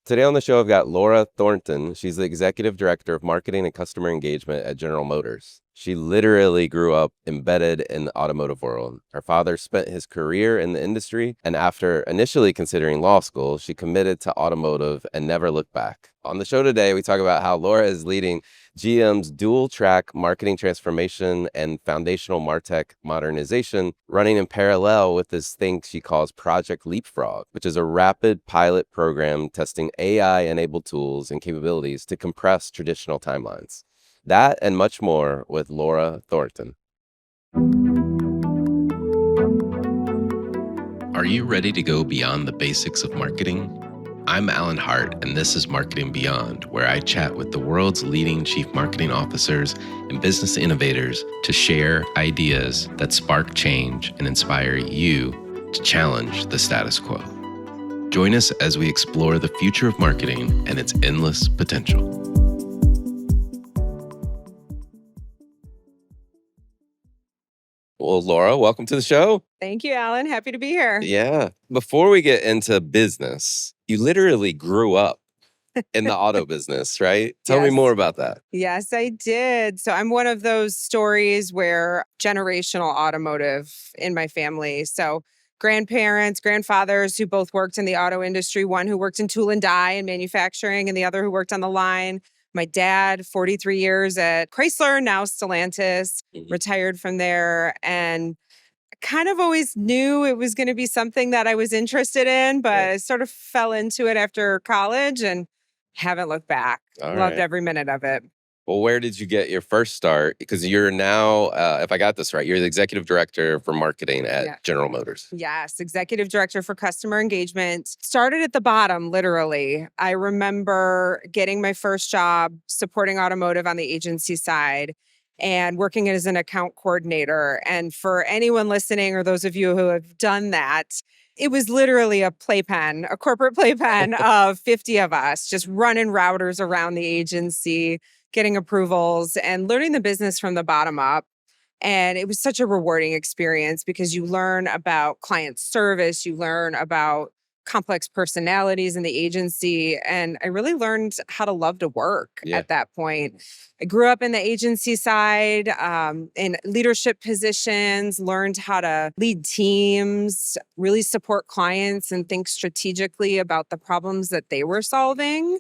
Today on the show, I've got Laura Thornton. She's the executive director of marketing and customer engagement at General Motors. She literally grew up embedded in the automotive world. Her father spent his career in the industry, and after initially considering law school, she committed to automotive and never looked back. On the show today, we talk about how Laura is leading GM's dual track marketing transformation and foundational MarTech modernization, running in parallel with this thing she calls Project Leapfrog, which is a rapid pilot program testing AI enabled tools and capabilities to compress traditional timelines. That and much more with Laura Thornton. Are you ready to go beyond the basics of marketing? I'm Alan Hart, and this is Marketing Beyond, where I chat with the world's leading chief marketing officers and business innovators to share ideas that spark change and inspire you to challenge the status quo. Join us as we explore the future of marketing and its endless potential. Well, Laura, welcome to the show. Thank you, Alan. Happy to be here. Yeah. Before we get into business, you literally grew up in the auto business, right? Tell me Yes. more about that. Yes, I did. So I'm one of those stories where generational automotive in my family. So grandparents, grandfathers who both worked in the auto industry, one who worked in tool and die and manufacturing, and the other who worked on the line. My dad, 43 years at Chrysler, now Stellantis, retired from there. And kind of always knew it was going to be something that I was interested in, but I sort of fell into it after college and haven't looked back. All Loved right. every minute of it. Well, where did you get your first start? Because you're now, if I got this right, you're the executive director for marketing at General Motors. Yes, executive director for customer engagement. Started at the bottom, literally. I remember getting my first job supporting automotive on the agency side and working as an account coordinator. And for anyone listening or those of you who have done that, it was literally a playpen, a corporate playpen of 50 of us just running routers around the agency, getting approvals and learning the business from the bottom up. And it was such a rewarding experience because you learn about client service, you learn about complex personalities in the agency. And I really learned how to love to work at that point. I grew up in the agency side, in leadership positions, learned how to lead teams, really support clients and think strategically about the problems that they were solving.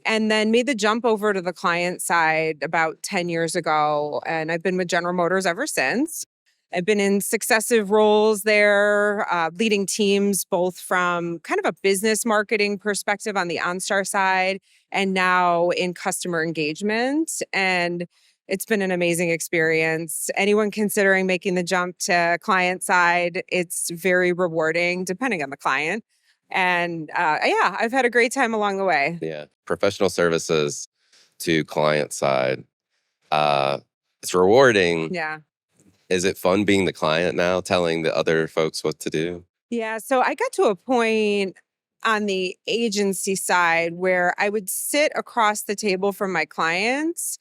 And then made the jump over to the client side about 10 years ago. And I've been with General Motors ever since. I've been in successive roles there, leading teams both from kind of a business marketing perspective on the OnStar side and now in customer engagement. And it's been an amazing experience. Anyone considering making the jump to client side, it's very rewarding depending on the client. And I've had a great time along the way. Yeah. Professional services to client side. It's rewarding. Yeah. Is it fun being the client now, telling the other folks what to do? Yeah. So I got to a point on the agency side where I would sit across the table from my clients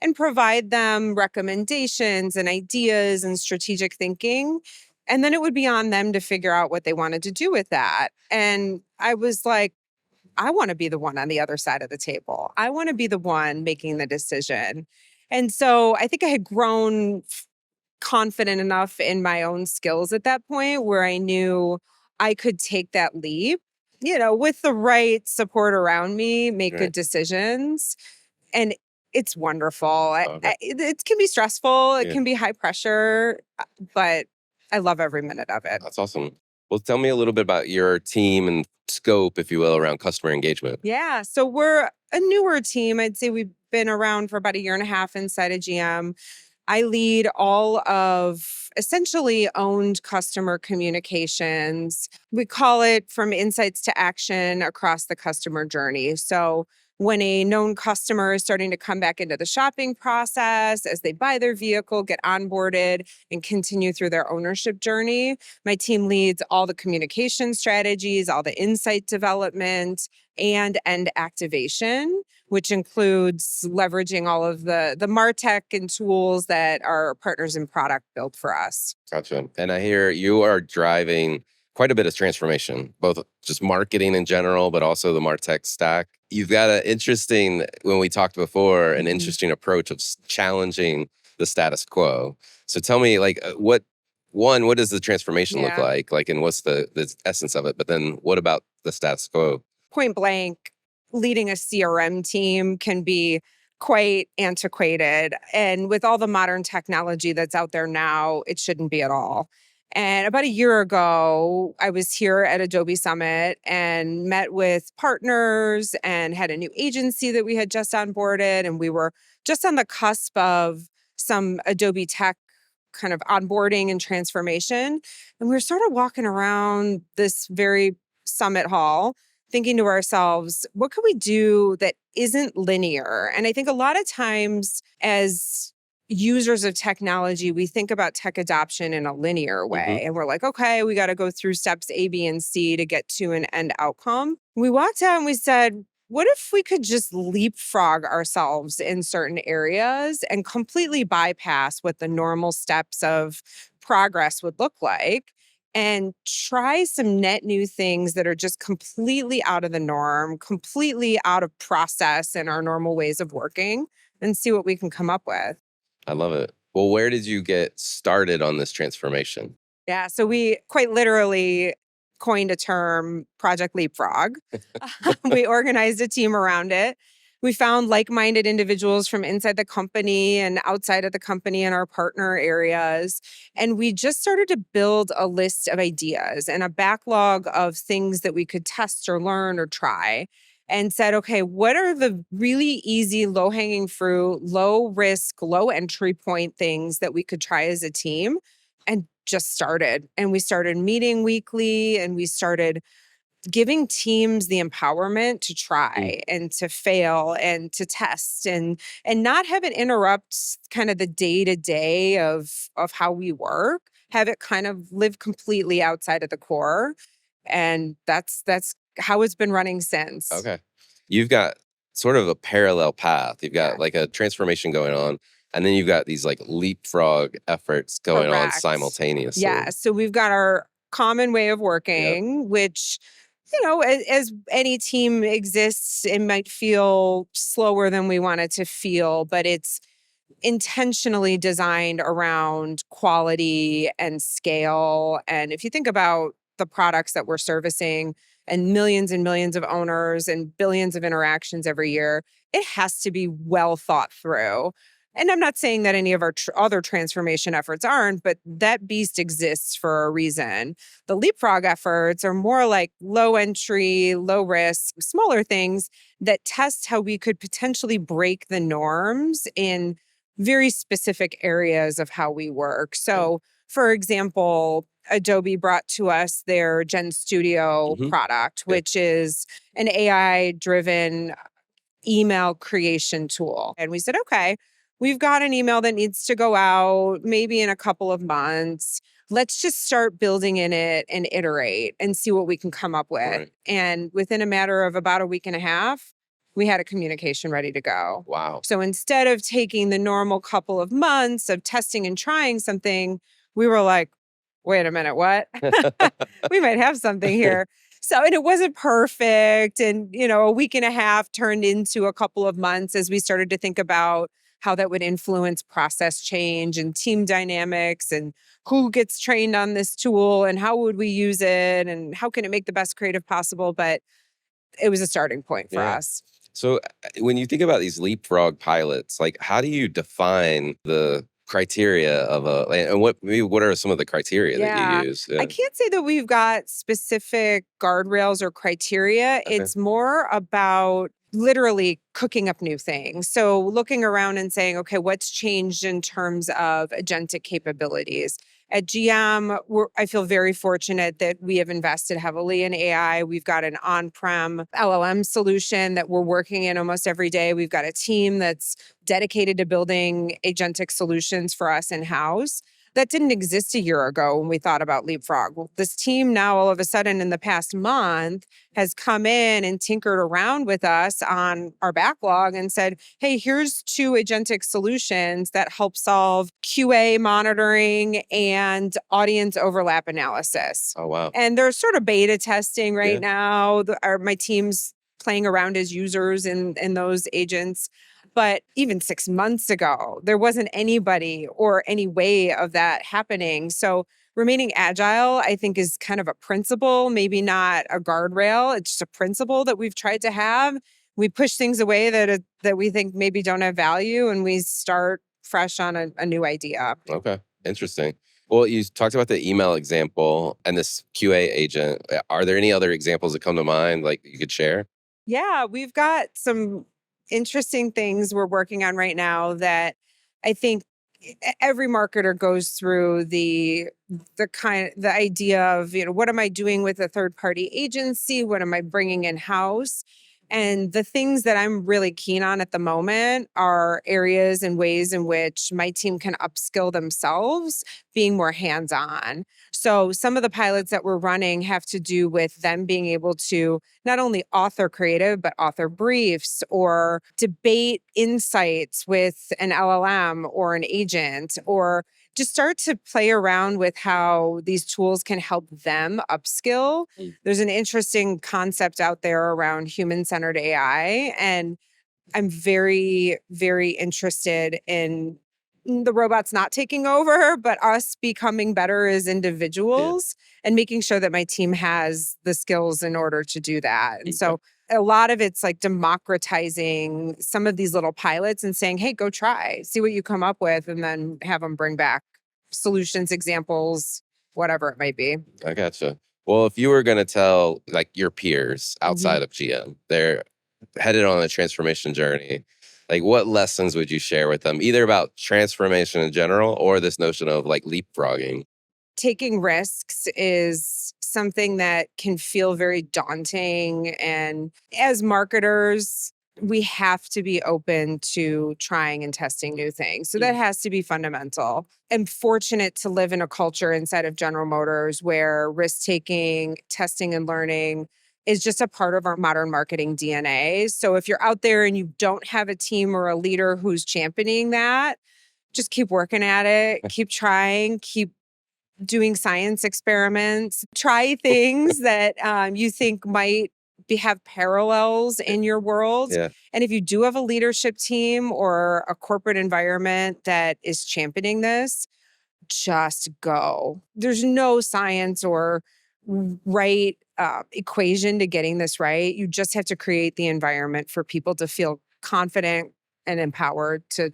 and provide them recommendations and ideas and strategic thinking. And then it would be on them to figure out what they wanted to do with that. And I was like, I want to be the one on the other side of the table. I want to be the one making the decision. And so I think I had grown confident enough in my own skills at that point where I knew I could take that leap, with the right support around me, make good decisions. And it's wonderful. It can be stressful. It can be high pressure, but I love every minute of it. That's awesome. Well, tell me a little bit about your team and scope, if you will, around customer engagement. Yeah. So we're a newer team. I'd say we've been around for about a year and a half inside of GM. I lead all of essentially owned customer communications. We call it from insights to action across the customer journey. So when a known customer is starting to come back into the shopping process, as they buy their vehicle, get onboarded, and continue through their ownership journey, my team leads all the communication strategies, all the insight development, and end activation, which includes leveraging all of the MarTech and tools that our partners in product build for us. Gotcha. And I hear you are driving quite a bit of transformation, both just marketing in general, but also the MarTech stack. You've got an interesting, when we talked before, an interesting approach of challenging the status quo. So tell me, like, what does the transformation look Yeah. like, and what's the essence of it? But then what about the status quo? Point blank, leading a CRM team can be quite antiquated. And with all the modern technology that's out there now, it shouldn't be at all. And about a year ago, I was here at Adobe Summit and met with partners and had a new agency that we had just onboarded. And we were just on the cusp of some Adobe tech kind of onboarding and transformation. And we were sort of walking around this very summit hall thinking to ourselves, what could we do that isn't linear? And I think a lot of times as users of technology, we think about tech adoption in a linear way. And we're like, okay, we got to go through steps A, B, and C to get to an end outcome. We walked out and we said, what if we could just leapfrog ourselves in certain areas and completely bypass what the normal steps of progress would look like? And try some net new things that are just completely out of the norm, completely out of process in our normal ways of working, and see what we can come up with. I love it. Well, where did you get started on this transformation? Yeah, so we quite literally coined a term, Project Leapfrog. We organized a team around it. We found like-minded individuals from inside the company and outside of the company in our partner areas. And we just started to build a list of ideas and a backlog of things that we could test or learn or try. And said, okay, what are the really easy, low-hanging fruit, low risk, low entry point things that we could try as a team? And just started. And we started meeting weekly and we started giving teams the empowerment to try and to fail and to test and not have it interrupt kind of the day-to-day of how we work, have it kind of live completely outside of the core. And that's how it's been running since. Okay. You've got sort of a parallel path. You've got like a transformation going on, and then you've got these like leapfrog efforts going on Correct. simultaneously. Yeah. So we've got our common way of working, which, as any team exists, it might feel slower than we want it to feel, but it's intentionally designed around quality and scale. And if you think about the products that we're servicing and millions of owners and billions of interactions every year, it has to be well thought through. And I'm not saying that any of our other transformation efforts aren't, but that beast exists for a reason. The leapfrog efforts are more like low entry, low risk, smaller things that test how we could potentially break the norms in very specific areas of how we work. So, for example, Adobe brought to us their Gen Studio product, which is an AI-driven email creation tool. And we said, okay, we've got an email that needs to go out maybe in a couple of months. Let's just start building in it and iterate and see what we can come up with. Right. And within a matter of about a week and a half, we had a communication ready to go. Wow. So instead of taking the normal couple of months of testing and trying something, we were like, wait a minute, what? We might have something here. So, and it wasn't perfect. And, a week and a half turned into a couple of months as we started to think about how that would influence process change and team dynamics and who gets trained on this tool and how would we use it and how can it make the best creative possible. But it was a starting point for us. So when you think about these leapfrog pilots, like how do you define the criteria of and what are some of the criteria that you use? I can't say that we've got specific guardrails or criteria. Okay. It's more about literally cooking up new things. So looking around and saying, okay, what's changed in terms of agentic capabilities? At GM, I feel very fortunate that we have invested heavily in AI. We've got an on-prem LLM solution that we're working in almost every day. We've got a team that's dedicated to building agentic solutions for us in-house. That didn't exist a year ago when we thought about Leapfrog. Well, this team now, all of a sudden, in the past month, has come in and tinkered around with us on our backlog and said, hey, here's 2 agentic solutions that help solve QA monitoring and audience overlap analysis. Oh, wow. And they're sort of beta testing right Yeah. now. My team's playing around as users in those agents. But even 6 months ago, there wasn't anybody or any way of that happening. So remaining agile, I think, is kind of a principle, maybe not a guardrail. It's just a principle that we've tried to have. We push things away that we think maybe don't have value, and we start fresh on a new idea. Okay. Interesting. Well, you talked about the email example and this QA agent. Are there any other examples that come to mind, like you could share? Yeah, we've got some interesting things we're working on right now that I think every marketer goes through the idea of, what am I doing with a third party agency? What am I bringing in house? And the things that I'm really keen on at the moment are areas and ways in which my team can upskill themselves, being more hands on. So, some of the pilots that we're running have to do with them being able to not only author creative, but author briefs or debate insights with an LLM or an agent, or just start to play around with how these tools can help them upskill. There's an interesting concept out there around human-centered AI, and I'm very, very interested in the robots not taking over, but us becoming better as individuals and making sure that my team has the skills in order to do that. And so a lot of it's like democratizing some of these little pilots and saying, hey, go try, see what you come up with, and then have them bring back solutions, examples, whatever it might be. I gotcha. Well, if you were going to tell like your peers outside of GM, they're headed on a transformation journey, like what lessons would you share with them, either about transformation in general or this notion of like leapfrogging? Taking risks is something that can feel very daunting. And as marketers, we have to be open to trying and testing new things. So that has to be fundamental. I'm fortunate to live in a culture inside of General Motors where risk taking, testing, and learning is just a part of our modern marketing DNA. So if you're out there and you don't have a team or a leader who's championing that, just keep working at it, keep trying, keep doing science experiments, try things that you think might have parallels in your world. Yeah. And if you do have a leadership team or a corporate environment that is championing this, just go. There's no science or right equation to getting this right. You just have to create the environment for people to feel confident and empowered to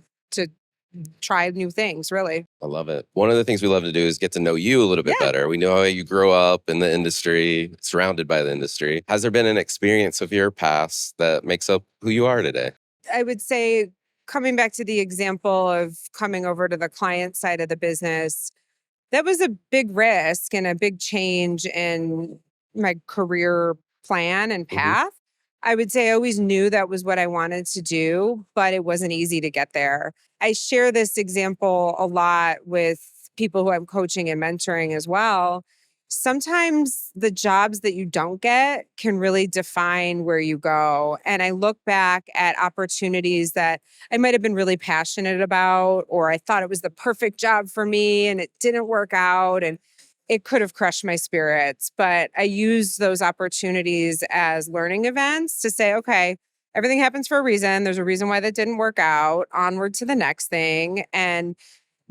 try new things, really. I love it. One of the things we love to do is get to know you a little bit better. We know how you grew up in the industry, surrounded by the industry. Has there been an experience of your past that makes up who you are today? I would say, coming back to the example of coming over to the client side of the business, that was a big risk and a big change in my career plan and path. I would say I always knew that was what I wanted to do, but it wasn't easy to get there. I share this example a lot with people who I'm coaching and mentoring as well. Sometimes the jobs that you don't get can really define where you go. And I look back at opportunities that I might have been really passionate about, or I thought it was the perfect job for me and it didn't work out. And it could have crushed my spirits, but I use those opportunities as learning events to say, okay, everything happens for a reason. There's a reason why that didn't work out. Onward to the next thing. And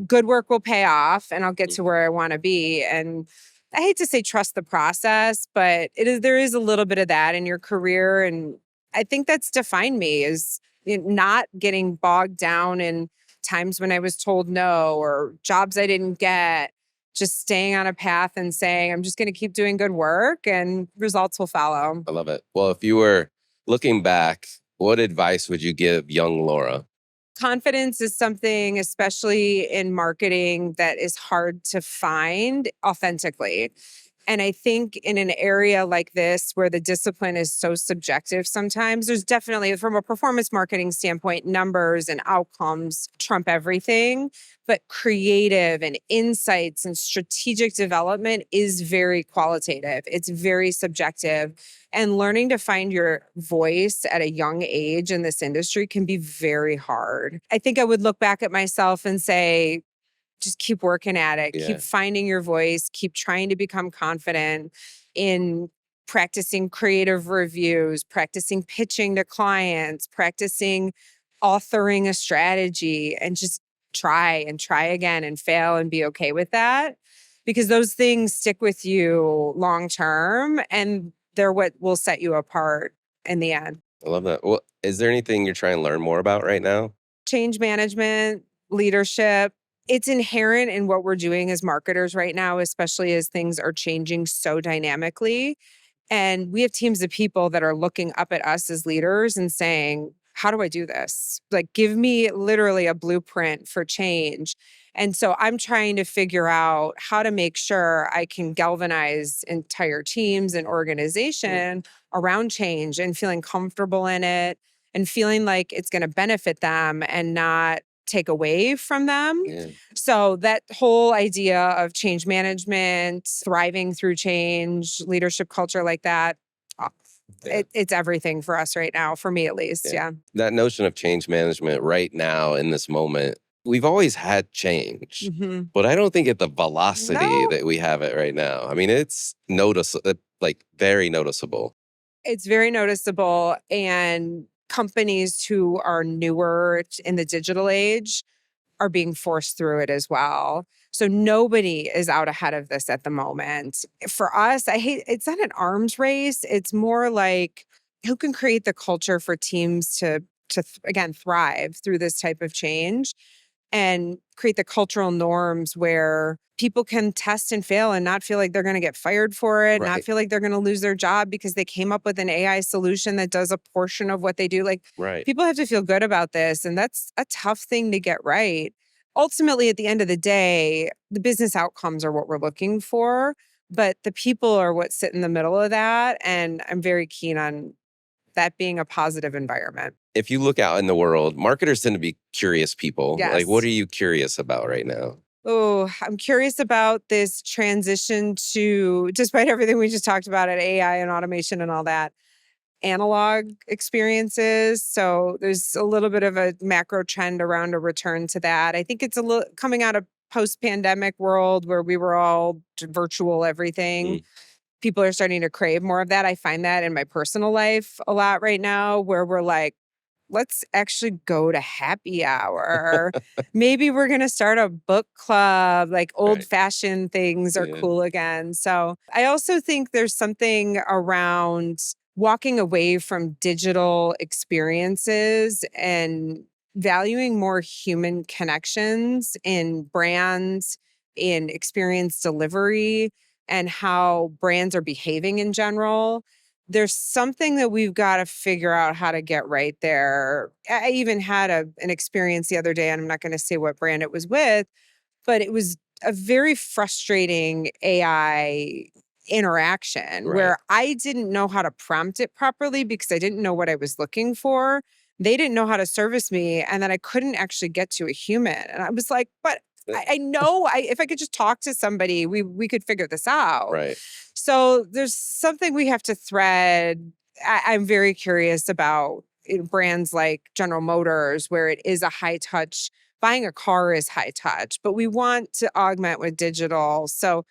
good work will pay off and I'll get to where I want to be. And I hate to say trust the process, but there is a little bit of that in your career. And I think that's defined me, is not getting bogged down in times when I was told no or jobs I didn't get. Just staying on a path and saying, I'm just going to keep doing good work and results will follow. I love it. Well, if you were looking back, what advice would you give young Laura? Confidence is something, especially in marketing, that is hard to find authentically. And I think in an area like this where the discipline is so subjective sometimes, there's definitely, from a performance marketing standpoint, numbers and outcomes trump everything. But creative and insights and strategic development is very qualitative, it's very subjective. And learning to find your voice at a young age in this industry can be very hard. I think I would look back at myself and say, just keep working at it, Yeah. keep finding your voice, keep trying to become confident in practicing creative reviews, practicing pitching to clients, practicing authoring a strategy, and just try and try again and fail and be okay with that, because those things stick with you long term and they're what will set you apart in the end. I love that. Well, is there anything you're trying to learn more about right now? Change management, leadership. It's inherent in what we're doing as marketers right now, especially as things are changing so dynamically. And we have teams of people that are looking up at us as leaders and saying, how do I do this? Like, give me literally a blueprint for change. And so I'm trying to figure out how to make sure I can galvanize entire teams and organization around change and feeling comfortable in it and feeling like it's going to benefit them and not take away from them. Yeah. So that whole idea of change management, thriving through change, leadership culture like that, uh, Yeah. it's everything for us right now, for me at least. Yeah. That notion of change management right now in this moment, we've always had change, Mhm. but I don't think at the velocity No. that we have it right now. I mean, it's noticeable, like very noticeable. It's very noticeable. And companies who are newer in the digital age are being forced through it as well. So nobody is out ahead of this at the moment. For us, it's not an arms race. It's more like who can create the culture for teams to again thrive through this type of change and create the cultural norms where people can test and fail and not feel like they're going to get fired for it, not Right. feel like they're going to lose their job because they came up with an AI solution that does a portion of what they do. Like, Right. people have to feel good about this. And that's a tough thing to get right. Ultimately, at the end of the day, the business outcomes are what we're looking for, but the people are what sit in the middle of that. And I'm very keen on that being a positive environment. If you look out in the world, marketers tend to be curious people. Yes. Like, what are you curious about right now? Oh, I'm curious about this transition to, despite everything we just talked about at AI and automation and all that, analog experiences. So there's a little bit of a macro trend around a return to that. I think it's a little coming out of post-pandemic world where we were all virtual everything. People are starting to crave more of that. I find that in my personal life a lot right now, where we're like, let's actually go to happy hour. Maybe we're going to start a book club, like old Right. fashioned things are Yeah. cool again. So I also think there's something around walking away from digital experiences and valuing more human connections in brands, in experience delivery, and how brands are behaving in general. There's something that we've got to figure out how to get right there. I even had an experience the other day, and I'm not going to say what brand it was with, but it was a very frustrating AI interaction Right. where I didn't know how to prompt it properly because I didn't know what I was looking for. They didn't know how to service me, and then I couldn't actually get to a human. And I was like, but I know if I could just talk to somebody, we could figure this out. Right. So there's something we have to thread. I'm very curious about brands like General Motors, where it is a high touch. Buying a car is high touch, but we want to augment with digital. So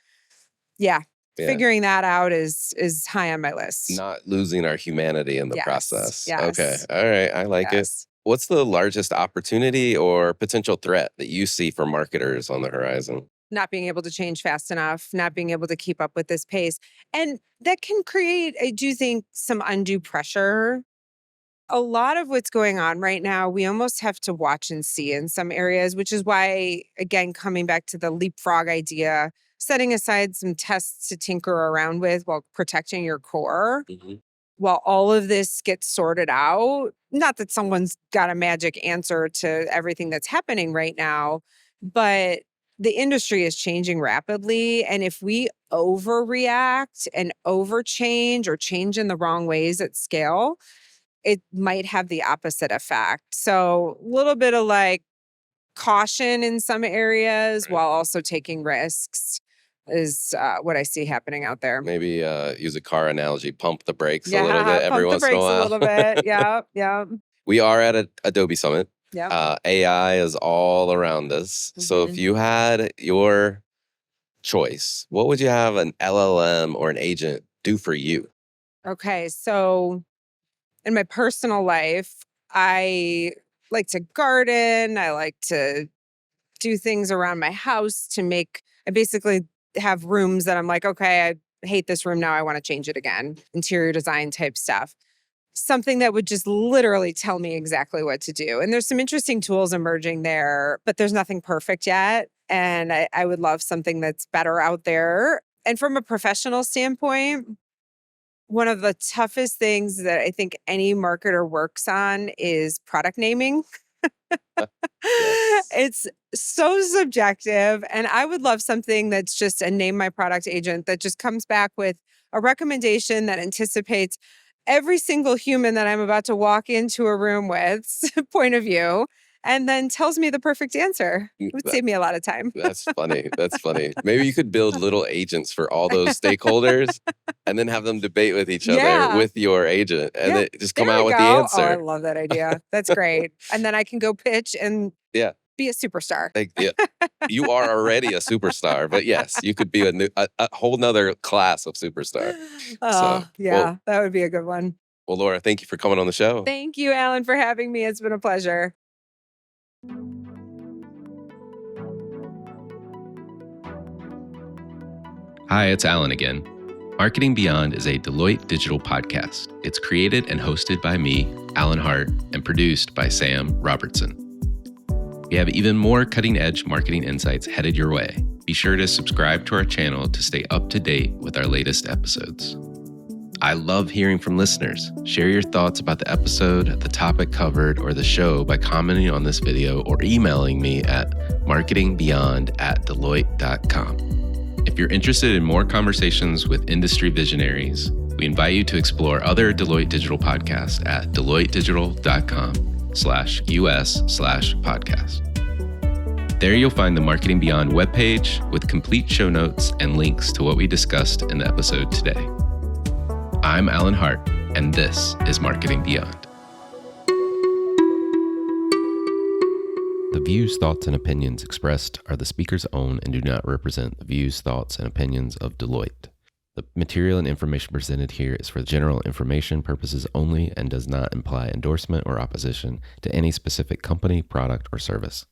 yeah, Yeah. figuring that out is high on my list. Not losing our humanity in the Yes, process. yes. Okay. All right. I like it. Yes. What's the largest opportunity or potential threat that you see for marketers on the horizon? Not being able to change fast enough, not being able to keep up with this pace. And that can create, I do think, some undue pressure. A lot of what's going on right now, we almost have to watch and see in some areas, which is why, again, coming back to the leapfrog idea, setting aside some tests to tinker around with while protecting your core, while all of this gets sorted out. Not that someone's got a magic answer to everything that's happening right now, but the industry is changing rapidly. And if we overreact and overchange or change in the wrong ways at scale, it might have the opposite effect. So a little bit of like caution in some areas Right. while also taking risks is what I see happening out there. Maybe use a car analogy, pump the brakes a little Yeah, bit every pump the once in a brakes a while. little bit. Yeah, yeah, We are at a Adobe Summit. yeah. AI is all around us. So if Mhm. you had your choice, what would you have an LLM or an agent do for you? Okay, so in my personal life, I like to garden. I like to do things around my house I basically have rooms that I'm like, okay, I hate this room now. I want to change it again. Interior design type stuff. Something that would just literally tell me exactly what to do. And there's some interesting tools emerging there, but there's nothing perfect yet. And I would love something that's better out there. And from a professional standpoint, one of the toughest things that I think any marketer works on is product naming. Yes. It's so subjective. And I would love something that's just a name my product agent that just comes back with a recommendation that anticipates every single human that I'm about to walk into a room with point of view and then tells me the perfect answer. It would That- save me a lot of time. That's funny. That's funny. Maybe you could build little agents for all those stakeholders and then have them debate with each other Yeah. with your agent and Yeah, then just come there out we with the go. Oh, I answer. love that idea. That's great. And then I can go pitch and Yeah. be a superstar. Like, yeah, you are already a superstar, but yes, you could be a whole nother class of superstar. Oh, yeah, well, that would be a good one. well, Laura, thank you for coming on the show. Thank you, Alan, for having me. It's been a pleasure. Hi, it's Alan again. Marketing Beyond is a Deloitte digital podcast. It's created and hosted by me, Alan Hart, and produced by Sam Robertson. We have even more cutting-edge marketing insights headed your way. Be sure to subscribe to our channel to stay up to date with our latest episodes. I love hearing from listeners. Share your thoughts about the episode, the topic covered, or the show by commenting on this video or emailing me at marketingbeyond@deloitte.com. If you're interested in more conversations with industry visionaries, we invite you to explore other Deloitte Digital podcasts at deloittedigital.com/US/podcast. There you'll find the Marketing Beyond webpage with complete show notes and links to what we discussed in the episode today. I'm Alan Hart, and this is Marketing Beyond. The views, thoughts, and opinions expressed are the speaker's own and do not represent the views, thoughts, and opinions of Deloitte. The material and information presented here is for general information purposes only and does not imply endorsement or opposition to any specific company, product, or service.